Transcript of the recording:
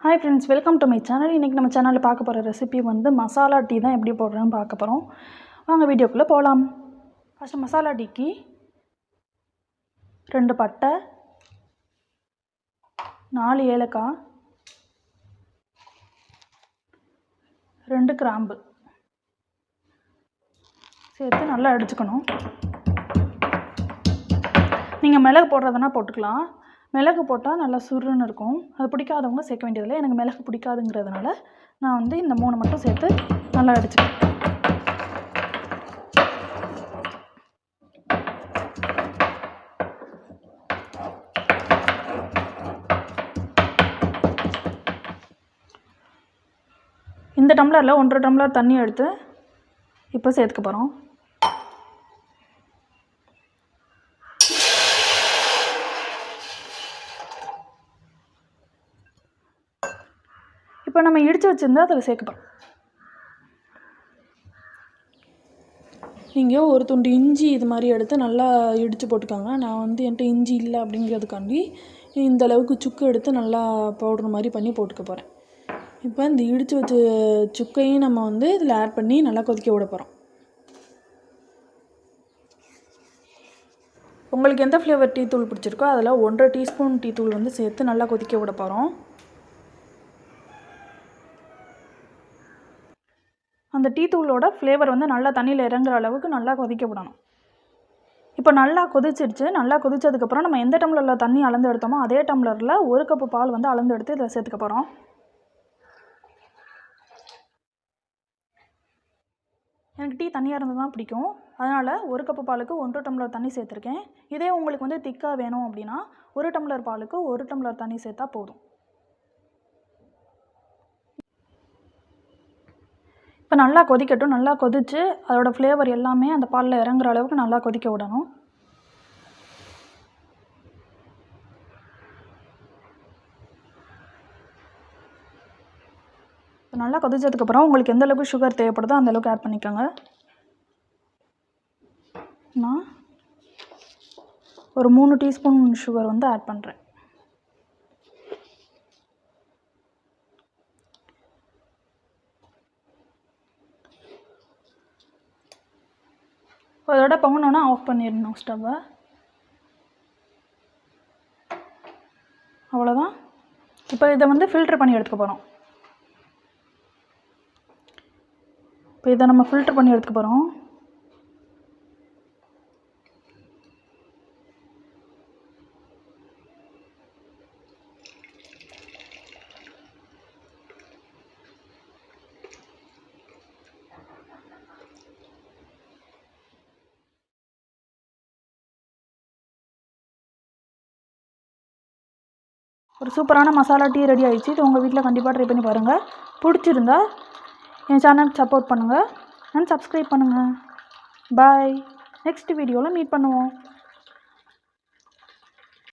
Hi friends, welcome to my channel. இன்னைக்கு நம்ம சேனல்ல பார்க்க போற ரெசிபி வந்து மசாலா டீ தான் எப்படி போடுறதுன்னு பார்க்க போறோம். வாங்க வீடியோக்குள்ள போலாம். ஃபர்ஸ்ட் மசாலா டீக்கு 2 பட்டை, 4 ஏலக்காய், 2 கிராம்பு சேர்த்து நல்லா அடிச்சுக்கணும். நீங்க மிளகு போடுறதுனா போட்டுக்கலாம். மிளகு போட்டால் நல்லா சுருன்னு இருக்கும். அது பிடிக்காதவங்க சேர்க்க வேண்டியதில்லை. எனக்கு மிளகு பிடிக்காதுங்கிறதுனால நான் வந்து இந்த 3 மட்டும் சேர்த்து நல்லா அடிச்சுக்கிறேன். இந்த டம்ளரில் 1.5 டம்ளர் தண்ணி எடுத்து இப்போ சேர்த்துக்க போகிறோம். இப்போ நம்ம இடித்து வச்சுருந்தா அதில் சேர்க்க போகிறோம். நீங்கள் ஒரு துண்டு இஞ்சி இது மாதிரி எடுத்து நல்லா இடித்து போட்டுக்கோங்க. நான் வந்து என்கிட்ட இஞ்சி இல்லை அப்படிங்கிறதுக்காண்டி இந்த அளவுக்கு சுக்கு எடுத்து நல்லா பவுடர் மாதிரி பண்ணி போட்டுக்க போகிறேன். இப்போ இந்த இடித்து வச்ச சுக்கையும் நம்ம வந்து இதில் ஆட் பண்ணி நல்லா கொதிக்க விட போகிறோம். உங்களுக்கு எந்த ஃப்ளேவர் டீ தூள் பிடிச்சிருக்கோ அதில் 1.5 டீஸ்பூன் டீ தூள் வந்து சேர்த்து நல்லா கொதிக்க விட போகிறோம். அந்த டீ தூளோட ஃப்ளேவர் வந்து நல்லா தண்ணியில் இறங்குற அளவுக்கு நல்லா கொதிக்க விடணும். இப்போ நல்லா கொதிச்சிடுச்சு. நல்லா கொதிச்சதுக்கப்புறம் நம்ம எந்த டம்ளரில் தண்ணி அளந்து எடுத்தோமோ அதே டம்ளரில் 1 கப்பு பால் வந்து அளந்து எடுத்து இதில் சேர்த்துக்க போகிறோம். எனக்கு டீ தண்ணியாக இருந்து தான் பிடிக்கும். அதனால் 1 கப்பு பாலுக்கு 1 டம்ளர் தண்ணி சேர்த்துருக்கேன். இதே உங்களுக்கு வந்து திக்காக வேணும் அப்படின்னா 1 டம்ளர் பாலுக்கு 1 டம்ளர் தண்ணி சேர்த்தா போதும். இப்போ நல்லா கொதிக்கட்டும். நல்லா கொதித்து அதோட ஃப்ளேவர் எல்லாமே அந்த பாலில் இறங்குற அளவுக்கு நல்லா கொதிக்க விடணும். இப்போ நல்லா கொதிச்சதுக்கப்புறம் உங்களுக்கு எந்த அளவுக்கு சுகர் தேவைப்படுதோ அந்த அளவுக்கு ஆட் பண்ணிக்கோங்க. நான் ஒரு 3 டீஸ்பூன் சுகர் வந்து ஆட் பண்ணுறேன். அதோட பொங்கணுன்னா ஆஃப் பண்ணிடணும் ஸ்டவ்வை. அவ்வளோதான். இப்போ இதை வந்து ஃபில்ட்ரு பண்ணி எடுத்துக்க போகிறோம். இப்போ இதை நம்ம ஃபில்ட்ரு பண்ணி எடுத்துக்க போகிறோம். ஒரு சூப்பரான மசாலா டீ ரெடி ஆகிடுச்சு. இது உங்கள் வீட்டில் கண்டிப்பாக ட்ரை பண்ணி பாருங்கள். பிடிச்சிருந்தா என் சேனலுக்கு சப்போர்ட் பண்ணுங்கள் அண்ட் சப்ஸ்கிரைப் பண்ணுங்கள். பாய். நெக்ஸ்ட் வீடியோவில் மீட் பண்ணுவோம்.